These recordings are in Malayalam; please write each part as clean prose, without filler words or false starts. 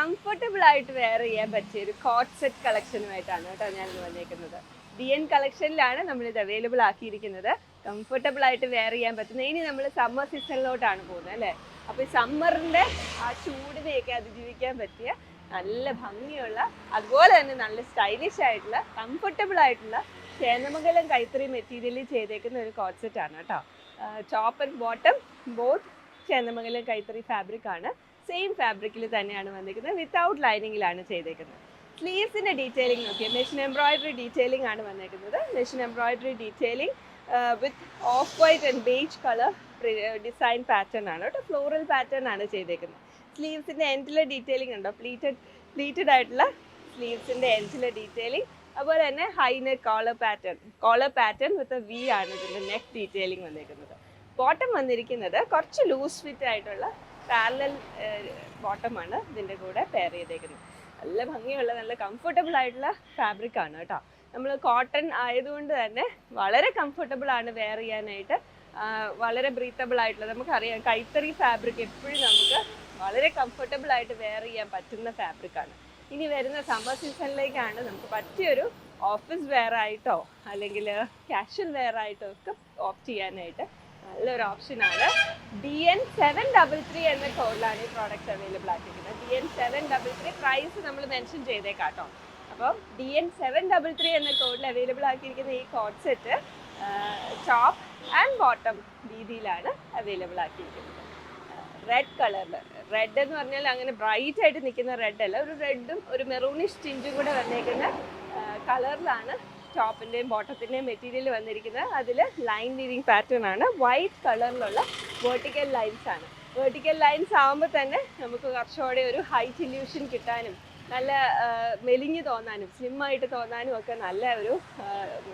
കംഫർട്ടബിൾ ആയിട്ട് വെയർ ചെയ്യാൻ പറ്റിയ ഒരു കോട്ട് സെറ്റ് കളക്ഷനുമായിട്ടാണ് കേട്ടോ ഞാൻ വന്നേക്കുന്നത്. DN കളക്ഷനിലാണ് നമ്മളിത് അവൈലബിൾ ആക്കിയിരിക്കുന്നത്. കംഫർട്ടബിൾ ആയിട്ട് വെയർ ചെയ്യാൻ പറ്റുന്ന, ഇനി നമ്മൾ സമ്മർ സീസണിലോട്ടാണ് പോകുന്നത് അല്ലേ. അപ്പോൾ ഈ സമ്മറിൻ്റെ ആ ചൂടിനെയൊക്കെ അതിജീവിക്കാൻ പറ്റിയ നല്ല ഭംഗിയുള്ള, അതുപോലെ തന്നെ നല്ല സ്റ്റൈലിഷ് ആയിട്ടുള്ള, കംഫർട്ടബിൾ ആയിട്ടുള്ള ചേന്നമംഗലം കൈത്തറി മെറ്റീരിയലിൽ ചെയ്തേക്കുന്ന ഒരു കോട്ട് സെറ്റ് ആണ് കേട്ടോ. Top and bottom both Chendamangalam കൈത്തറി ഫാബ്രിക് ആണ്. സെയിം ഫാബ്രിക്കിൽ തന്നെയാണ് വന്നിരിക്കുന്നത്. വിത്തൗട്ട് ലൈനിങ്ങിലാണ് ചെയ്തേക്കുന്നത്. സ്ലീവ്സിൻ്റെ ഡീറ്റെയിലിംഗ് നോക്കിയാൽ മെഷീൻ എംബ്രോയിഡറി ഡീറ്റെയിലിംഗ് ആണ് വന്നിരിക്കുന്നത്. Machine embroidery detailing width of white and beige colour design pattern ആണ് കേട്ടോ. ഫ്ലോറൽ പാറ്റേൺ ആണ് ചെയ്തേക്കുന്നത്. സ്ലീവ്സിൻ്റെ എൻഡിലെ ഡീറ്റെയിലിംഗ് ഉണ്ടോ, പ്ലീറ്റഡ് ആയിട്ടുള്ള സ്ലീവ്സിൻ്റെ എൻഡിലെ ഡീറ്റെയിലിംഗ്. അതുപോലെ തന്നെ high neck collar pattern with V ആണ് ഇതിൻ്റെ നെക്ക് ഡീറ്റെയിലിംഗ് വന്നിരിക്കുന്നത്. ബോട്ടം വന്നിരിക്കുന്നത് കുറച്ച് ലൂസ് ഫിറ്റ് ആയിട്ടുള്ള പാരലൽ ബോട്ടമാണ് ഇതിൻ്റെ കൂടെ പെയർ ചെയ്തേക്കുന്നത്. നല്ല ഭംഗിയുള്ള, നല്ല കംഫർട്ടബിൾ ആയിട്ടുള്ള ഫാബ്രിക് ആണ് കേട്ടോ. നമ്മൾ കോട്ടൺ ആയതുകൊണ്ട് തന്നെ വളരെ കംഫർട്ടബിൾ ആണ് വെയർ ചെയ്യാനായിട്ട്. വളരെ ബ്രീത്തബിൾ ആയിട്ടുള്ള, നമുക്കറിയാം കൈത്തറി ഫാബ്രിക് എപ്പോഴും നമുക്ക് വളരെ കംഫർട്ടബിൾ ആയിട്ട് വെയർ ചെയ്യാൻ പറ്റുന്ന ഫാബ്രിക്കാണ്. ഇനി വരുന്ന സമ്മർ സീസണിലേക്കാണ് നമുക്ക് പറ്റിയൊരു ഓഫീസ് വെയർ ആയിട്ടോ അല്ലെങ്കിൽ കാഷ്വൽ വെയർ ആയിട്ടോ ഒക്കെ ഓപ്റ്റ് ചെയ്യാനായിട്ട് നല്ലൊരു ഓപ്ഷനാണ്. DN733 എന്ന കോഡിലാണ് ഈ പ്രോഡക്റ്റ് അവൈലബിൾ ആക്കിയിരിക്കുന്നത്. DN733 പ്രൈസ് നമ്മൾ മെൻഷൻ ചെയ്തേക്കാം കേട്ടോ. അപ്പോൾ DN733 എന്ന കോഡിൽ അവൈലബിൾ ആക്കിയിരിക്കുന്ന ഈ code set top and bottom രീതിയിലാണ് അവൈലബിൾ ആക്കിയിരിക്കുന്നത്. റെഡ് കളറിൽ, റെഡ് എന്ന് പറഞ്ഞാൽ അങ്ങനെ ബ്രൈറ്റ് ആയിട്ട് നിൽക്കുന്ന റെഡ് അല്ല, ഒരു റെഡും ഒരു മെറൂണിഷ് ടിഞ്ചും കൂടെ വന്നേക്കുന്ന കളറിലാണ് ടോപ്പിൻ്റെയും ബോട്ടത്തിൻ്റെയും മെറ്റീരിയൽ വന്നിരിക്കുന്നത്. അതിൽ ലൈൻ വീവിങ് പാറ്റേൺ ആണ്. വൈറ്റ് കളറിലുള്ള വെർട്ടിക്കൽ ലൈൻസ് ആണ്. വെർട്ടിക്കൽ ലൈൻസ് ആകുമ്പോൾ തന്നെ നമുക്ക് കുറച്ചുകൂടെ ഒരു ഹൈറ്റ് ഇല്യൂഷൻ കിട്ടാനും നല്ല മെലിഞ്ഞ് തോന്നാനും സ്ലിമ്മായിട്ട് തോന്നാനും ഒക്കെ നല്ല ഒരു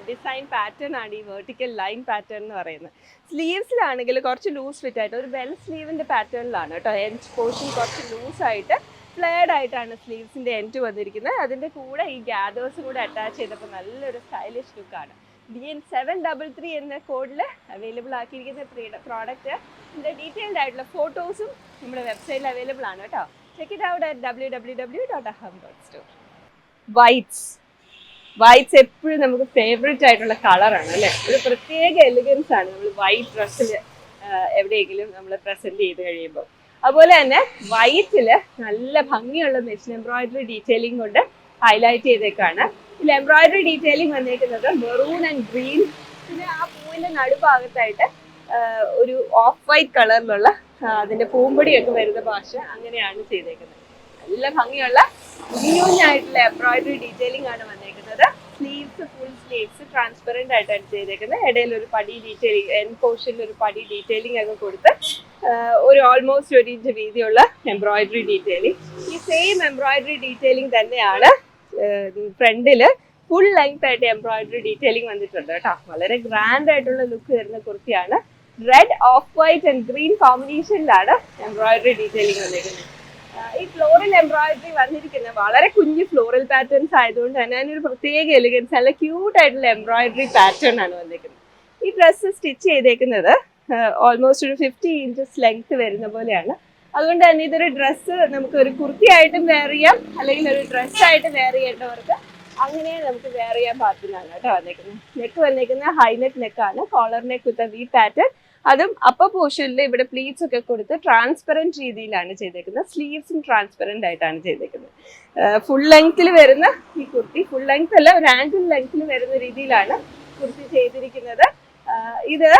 ഡിസൈൻ പാറ്റേൺ ആണ് ഈ വെർട്ടിക്കൽ ലൈൻ പാറ്റേൺ എന്ന് പറയുന്നത്. സ്ലീവ്സിലാണെങ്കിൽ കുറച്ച് ലൂസ് ഫിറ്റ് ആയിട്ട് ഒരു ബെൽ സ്ലീവിൻ്റെ പാറ്റേണിലാണ് കേട്ടോ. എൻഡ് പോർഷൻ കുറച്ച് ലൂസായിട്ട് ഫ്ലെയർഡ് ആയിട്ടാണ് സ്ലീവ്സിൻ്റെ എൻഡ് വന്നിരിക്കുന്നത്. അതിൻ്റെ കൂടെ ഈ ഗ്യാദേഴ്സ് കൂടെ അറ്റാച്ച് ചെയ്തപ്പോൾ നല്ലൊരു സ്റ്റൈലിഷ് ലുക്കാണ്. DN733 എന്ന കോഡിൽ അവൈലബിൾ ആക്കിയിരിക്കുന്ന പ്രോഡക്റ്റ് ഇതിൻ്റെ ഡീറ്റെയിൽഡ് ആയിട്ടുള്ള ഫോട്ടോസും നമ്മുടെ വെബ്സൈറ്റിൽ അവൈലബിൾ ആണ് കേട്ടോ. Check it out at www.aham.store. Whites എപ്പോഴും നമുക്ക് ഫേവറേറ്റ് ആയിട്ടുള്ള കളറാണ് അല്ലേ. ഒരു പ്രത്യേക എലിഗൻസ് ആണ് നമ്മൾ വൈറ്റ് ഡ്രസ്സിൽ എവിടെയെങ്കിലും നമ്മൾ പ്രസൻറ്റ് ചെയ്ത് കഴിയുമ്പോൾ. അതുപോലെ തന്നെ വൈറ്റിൽ നല്ല ഭംഗിയുള്ള മെഷീൻ എംബ്രോയിഡറി ഡീറ്റെയിലിംഗ് കൊണ്ട് ഹൈലൈറ്റ് ചെയ്തേക്കാണ്. ഇതിൽ എംബ്രോയിഡറി ഡീറ്റെയിലിംഗ് വന്നിരിക്കുന്നത് മെറൂൺ ആൻഡ് ഗ്രീൻ, പിന്നെ ആ പൂവിൻ്റെ നടുഭാഗത്തായിട്ട് ഒരു ഓഫ് വൈറ്റ് കളറിലുള്ള അതിൻ്റെ പൂമ്പൊടിയൊക്കെ വരുന്ന ഭാഷ അങ്ങനെയാണ് ചെയ്തേക്കുന്നത്. നല്ല ഭംഗിയുള്ള ന്യൂഞ്ഞായിട്ടുള്ള എംബ്രോയിഡറി ഡീറ്റെയിലിംഗ് ആണ് വന്നേക്കുന്നത്. സ്ലീവ്സ് ഫുൾ സ്ലീവ്സ് ട്രാൻസ്പെറൻ്റ് ആയിട്ടാണ് ചെയ്തേക്കുന്നത്. ഇടയിൽ ഒരു പടി ഡീറ്റെയിലിംഗ്, എൻഡ് പോർഷനിൽ ഒരു പടി ഡീറ്റെയിലിംഗ് ഒക്കെ കൊടുത്ത് ഒരു ഓൾമോസ്റ്റ് 1 ഇഞ്ച് വീതിയുള്ള എംബ്രോയിഡറി ഡീറ്റെയിലിംഗ്. ഈ സെയിം എംബ്രോയിഡറി ഡീറ്റെയിലിംഗ് തന്നെയാണ് ഫ്രണ്ടിൽ ഫുൾ ലെങ്ത് ആയിട്ട് എംബ്രോയിഡറി ഡീറ്റെയിലിംഗ് വന്നിട്ടുണ്ട് കേട്ടോ. വളരെ ഗ്രാൻഡ് ആയിട്ടുള്ള ലുക്ക് വരുന്ന കുർത്തിയാണ്. Red, off white and green കോമ്പിനേഷനിലാണ് എംബ്രോയിഡറി ഡീറ്റെയിലിംഗ് വന്നിരിക്കുന്നത്. ഈ ഫ്ലോറൽ എംബ്രോയിഡറി വന്നിരിക്കുന്നത് വളരെ കുഞ്ഞു ഫ്ലോറൽ പാറ്റേൺസ് ആയതുകൊണ്ട് തന്നെ അതിനൊരു പ്രത്യേക എലിഗൻസ്, നല്ല ക്യൂട്ട് ആയിട്ടുള്ള എംബ്രോയിഡറി പാറ്റേൺ ആണ് വന്നിരിക്കുന്നത്. ഈ ഡ്രസ്സ് സ്റ്റിച്ച് ചെയ്തേക്കുന്നത് ഓൾമോസ്റ്റ് ഒരു 50 ഇഞ്ചസ് ലെങ്ത് വരുന്ന പോലെയാണ്. അതുകൊണ്ട് തന്നെ ഇതൊരു ഡ്രസ്സ് നമുക്ക് ഒരു കുർത്തിയായിട്ടും വെയർ ചെയ്യാം, അല്ലെങ്കിൽ ഒരു ഡ്രസ്സായിട്ട് വെയർ ചെയ്യേണ്ടവർക്ക് അങ്ങനെ നമുക്ക് വെയർ ചെയ്യാൻ പറ്റുന്നതാണ് കേട്ടോ വന്നേക്കുന്നത്. നെക്ക് വന്നേക്കുന്നത് ഹൈ നെക്ക് നെക്കാണ്. കോളർ നെക്ക് വിത്ത് വി പാറ്റേൺ. അതും അപ്പർ പോർഷനിൽ ഇവിടെ പ്ലീറ്റ്സ് ഒക്കെ കൊടുത്ത് ട്രാൻസ്പെറൻറ്റ് രീതിയിലാണ് ചെയ്തേക്കുന്നത്. സ്ലീവ്സും ട്രാൻസ്പെറൻ്റ് ആയിട്ടാണ് ചെയ്തേക്കുന്നത്. ഫുൾ ലെങ്ത്തിൽ വരുന്ന ഈ കുർത്തി, ഫുൾ ലെങ്ത് അല്ല ഒരു ആംഗിൾ ലെങ്ത്തിൽ വരുന്ന രീതിയിലാണ് കുർത്തി ചെയ്തിരിക്കുന്നത്. ഇത്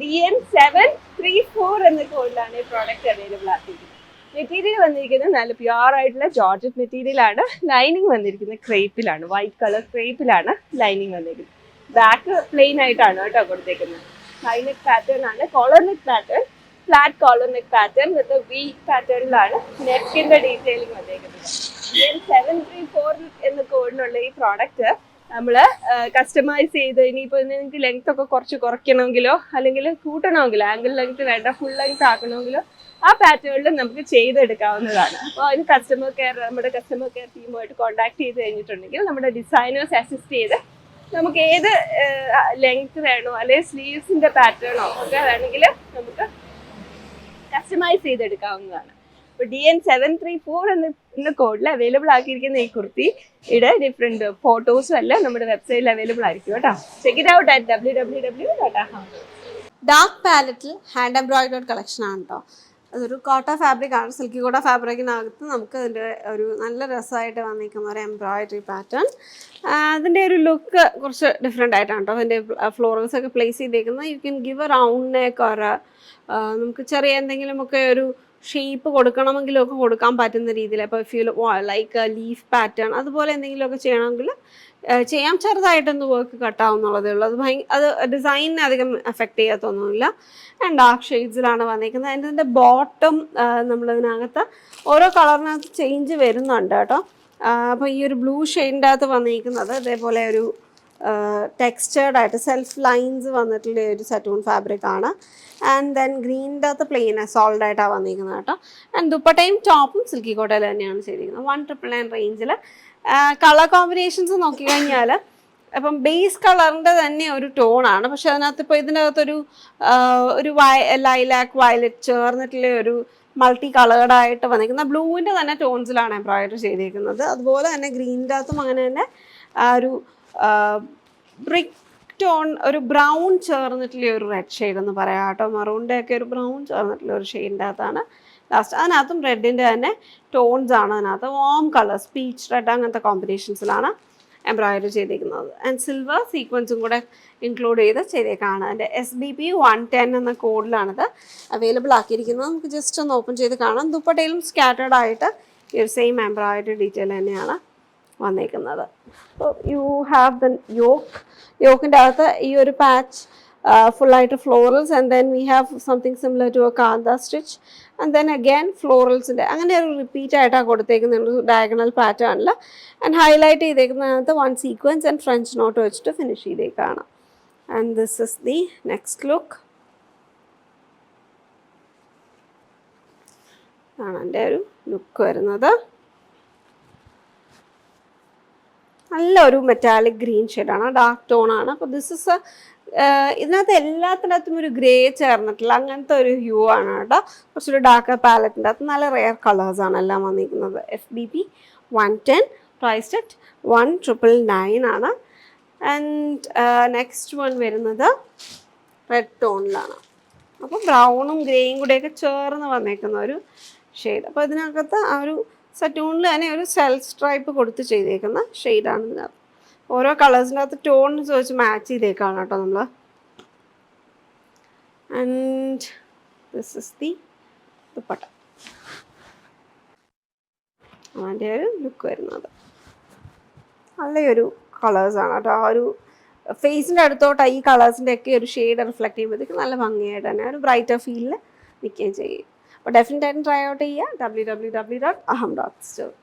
DN734 എന്ന കോഡിലാണ് ഈ പ്രോഡക്റ്റ് അവൈലബിൾ ആക്കിയിരിക്കുന്നത്. മെറ്റീരിയൽ വന്നിരിക്കുന്നത് നല്ല പ്യുവർ ആയിട്ടുള്ള ജോർജറ്റ് മെറ്റീരിയലാണ്. ലൈനിങ് വന്നിരിക്കുന്നത് ക്രേപ്പിലാണ്, വൈറ്റ് കളർ ക്രേപ്പിലാണ് ലൈനിങ് വന്നിരിക്കുന്നത്. ബാക്ക് പ്ലെയിൻ ആയിട്ടാണ് കേട്ടോ കൊടുത്തേക്കുന്നത്. ഹൈ നെക്ക് പാറ്റേൺ ആണ്, collar neck pattern, flat collar neck pattern with V പാറ്റേണിലാണ് നെക്കിന്റെ ഡീറ്റെയിലിംഗ് വന്നേക്കുന്നത്. DN734 എന്ന കോഡിനുള്ള ഈ പ്രോഡക്റ്റ് നമ്മൾ കസ്റ്റമൈസ് ചെയ്ത് ഇനിയിപ്പോൾ നിങ്ങൾക്ക് ലെങ്ത് ഒക്കെ കുറച്ച് കുറയ്ക്കണമെങ്കിലോ അല്ലെങ്കിൽ കൂട്ടണമെങ്കിലോ, ആംഗിൾ ലെങ്ത് വേണ്ട ഫുൾ ലെങ്ത് ആക്കണമെങ്കിലോ ആ പാറ്റേണിൽ നമുക്ക് ചെയ്തെടുക്കാവുന്നതാണ്. അപ്പോൾ അതിന് നമ്മുടെ കസ്റ്റമർ കെയർ ടീമുമായിട്ട് കോൺടാക്ട് ചെയ്ത് കഴിഞ്ഞിട്ടുണ്ടെങ്കിൽ നമ്മുടെ ഡിസൈനേഴ്സ് അസിസ്റ്റ് ചെയ്ത് നമുക്ക് ഏത് ലെങ്ത് വേണോ അല്ലെങ്കിൽ സ്ലീവ്സിൻ്റെ പാറ്റേണോ ഒക്കെ വേണമെങ്കിൽ നമുക്ക് കസ്റ്റമൈസ് ചെയ്തെടുക്കാവുന്നതാണ്. അപ്പോൾ DN734 എന്ന കോഡിൽ അവൈലബിൾ ആക്കിയിരിക്കുന്ന ഈ കുർത്തി ഇവിടെ ഡിഫറെൻറ്റ് ഫോട്ടോസും എല്ലാം നമ്മുടെ വെബ്സൈറ്റിൽ അവൈലബിൾ ആയിരിക്കും കേട്ടോ. Check it out at www.aham. Dark പാലറ്റിൽ ഹാൻഡ് എംബ്രോയിഡേഡ് കളക്ഷൻ ആണ് കേട്ടോ. അതൊരു കോട്ട ഫാബ്രിക് ആണ്. സിൽക്കി കോട്ട ഫാബ്രിക്കിനകത്ത് നമുക്ക് അതിൻ്റെ ഒരു നല്ല രസമായിട്ട് വന്നിരിക്കുന്ന ഒരു എംബ്രോയിഡറി പാറ്റേൺ. അതിൻ്റെ ഒരു ലുക്ക് കുറച്ച് ഡിഫറെൻ്റ് ആയിട്ടാണ് കേട്ടോ അതിൻ്റെ ഫ്ലോറൽസ് ഒക്കെ പ്ലേസ് ചെയ്തേക്കുന്നത്. You can give A round neck or നമുക്ക് ചെറിയ എന്തെങ്കിലുമൊക്കെ ഒരു ഷേപ്പ് കൊടുക്കണമെങ്കിലും ഒക്കെ കൊടുക്കാൻ പറ്റുന്ന രീതിയിൽ. അപ്പോൾ if you like leaf pattern അതുപോലെ എന്തെങ്കിലുമൊക്കെ ചെയ്യണമെങ്കിൽ ചെയ്യാം. ചെറുതായിട്ടൊന്ന് വർക്ക് കട്ടാവുന്നുള്ളതേ ഉള്ളൂ. അത് ഡിസൈനിനെ അധികം എഫക്റ്റ് ചെയ്യാത്തൊന്നുമില്ല. ആൻഡ് ഡാർക്ക് ഷെയ്ഡ്സിലാണ് വന്നിരിക്കുന്നത്. അതിൻ്റെ ബോട്ടം നമ്മളതിനകത്ത് ഓരോ കളറിനകത്ത് ചേഞ്ച് വരുന്നുണ്ട് കേട്ടോ. അപ്പോൾ ഈ ഒരു ബ്ലൂ ഷെയ്ഡിൻ്റെ അകത്ത് വന്നിരിക്കുന്നത് ഇതേപോലെ ഒരു ടെക്സ്ചേർഡ് ആയിട്ട് സെൽഫ് ലൈൻസ് വന്നിട്ടുള്ള ഒരു സറ്റൂൺ ഫാബ്രിക് ആണ്. ആൻഡ് ദെൻ ഗ്രീനിൻ്റെ അകത്ത് പ്ലെയിൻ സോൾഡ് ആയിട്ടാണ് വന്നിരിക്കുന്നത് കേട്ടോ. ആൻഡ് ദുപ്പട്ടയും ടോപ്പും സിൽക്കി കോട്ടയിൽ തന്നെയാണ് ചെയ്തിരിക്കുന്നത്. 199 റേഞ്ചിൽ. കളർ കോമ്പിനേഷൻസ് നോക്കിക്കഴിഞ്ഞാൽ അപ്പം ബേസ് കളറിൻ്റെ തന്നെ ഒരു ടോണാണ്. പക്ഷെ അതിനകത്ത് ഇപ്പോൾ ഇതിനകത്തൊരു ലൈലാക്ക് വയലറ്റ് ചേർന്നിട്ടുള്ള ഒരു മൾട്ടി കളേർഡായിട്ട് വന്നിരിക്കുന്ന ബ്ലൂവിൻ്റെ തന്നെ ടോൺസിലാണ് എംബ്രോയിഡറി ചെയ്തിരിക്കുന്നത്. അതുപോലെ തന്നെ ഗ്രീനിൻ്റെ അകത്തും അങ്ങനെ തന്നെ ഒരു ബ്രിക്ക് ടോൺ ഒരു ബ്രൗൺ ചേർന്നിട്ടുള്ള ഒരു റെഡ് ഷെയ്ഡ് എന്ന് പറയാം കേട്ടോ. മറൂണിൻ്റെ ഒക്കെ ഒരു ബ്രൗൺ ചേർന്നിട്ടുള്ള ഒരു ഷെയ്ഡിൻ്റെ അകത്താണ് ലാസ്റ്റ്. അതിനകത്തും റെഡിൻ്റെ തന്നെ ടോൺസ് ആണ് അതിനകത്ത്. വാം കളേഴ്സ് പീച്ച് റെഡ് അങ്ങനത്തെ കോമ്പിനേഷൻസിലാണ് എംബ്രോയിഡറി ചെയ്തിരിക്കുന്നത്. ആൻഡ് സിൽവർ സീക്വൻസും കൂടെ ഇൻക്ലൂഡ് ചെയ്തേക്കാണ്. അതിൻ്റെ SBP 110 എന്ന കോഡിലാണിത് അവൈലബിൾ ആക്കിയിരിക്കുന്നത്. നമുക്ക് ജസ്റ്റ് ഒന്ന് ഓപ്പൺ ചെയ്ത് കാണാം. ദുപ്പട്ടയിലും സ്കാറ്റേർഡ് ആയിട്ട് ഈ ഒരു സെയിം എംബ്രോയിഡറി ഡീറ്റെയിൽ തന്നെയാണ് വന്നേക്കുന്നത്. അപ്പോൾ യു ഹാവ് ദ യോക്കിൻ്റെ അകത്ത് ഈ ഒരു പാച്ച് ഫുള്ളായിട്ട് florals and then we have something similar to a kantha stitch and then again ഫ്ലോറൽസിൻ്റെ അങ്ങനെ ഒരു റിപ്പീറ്റ് ആയിട്ടാണ് കൊടുത്തേക്കുന്ന ഒരു ഡയഗണൽ പാറ്റേണിൽ. ആൻഡ് ഹൈലൈറ്റ് ചെയ്തേക്കുന്നതിനകത്ത് 1 സീക്വൻസ് ആൻഡ് ഫ്രഞ്ച് നോട്ട് വെച്ചിട്ട് ഫിനിഷ് ചെയ്തേക്കാണ്. And this is the next look. ആണ് എൻ്റെ ഒരു ലുക്ക് വരുന്നത്. നല്ലൊരു മെറ്റാലിക് ഗ്രീൻ ഷെയ്ഡാണ്, ഡാർക്ക് ടോണാണ്. അപ്പോൾ ദിസ് ഇസ് ഇതിനകത്ത് എല്ലാത്തിനകത്തും ഒരു ഗ്രേ ചേർന്നിട്ടില്ല അങ്ങനത്തെ ഒരു ഹ്യൂ ആണ് കേട്ടോ. കുറച്ചൊരു ഡാർക്ക് പാലറ്റിൻ്റെ അകത്ത് നല്ല റെയർ കളേഴ്സാണ് എല്ലാം വന്നിരിക്കുന്നത്. SBP 110 പ്രൈസ്ഡ് അറ്റ് 1999 ആണ്. ആൻഡ് നെക്സ്റ്റ് വൺ വരുന്നത് റെഡ് ടോണിലാണ്. അപ്പോൾ ബ്രൗണും ഗ്രേയും കൂടെയൊക്കെ ചേർന്ന് വന്നേക്കുന്ന ഒരു ഷെയ്ഡ്. അപ്പോൾ ഇതിനകത്ത് ആ ഒരു സറ്റൂണിൽ തന്നെ ഒരു സെൽഫ് സ്ട്രൈപ്പ് കൊടുത്ത് ചെയ്തേക്കുന്ന ഷെയ്ഡാണ് ഇതിനകത്ത്. ഓരോ കളേഴ്സിൻ്റെ അകത്ത് ടോൺസ് വെച്ച് മാച്ച് ചെയ്തേക്കാണ് കേട്ടോ നമ്മൾ. And this is the dupatta. അതിൻ്റെ ഒരു ലുക്ക് വരുന്നത് നല്ലൊരു കളേഴ്സാണ് കേട്ടോ. ആ ഒരു ഫേസിൻ്റെ അടുത്തോട്ട് ഈ കളേഴ്സിൻ്റെ ഒക്കെ ഒരു ഷെയ്ഡ് റിഫ്ലക്ട് ചെയ്യുമ്പോഴത്തേക്ക് നല്ല ഭംഗിയായിട്ട് തന്നെ ഒരു ബ്രൈറ്റർ ഫീലിൽ നിൽക്കുകയും ചെയ്യും. അപ്പോൾ ഡെഫിനറ്റായിട്ടും ട്രൈ ഔട്ട് ചെയ്യുക. www.aham.store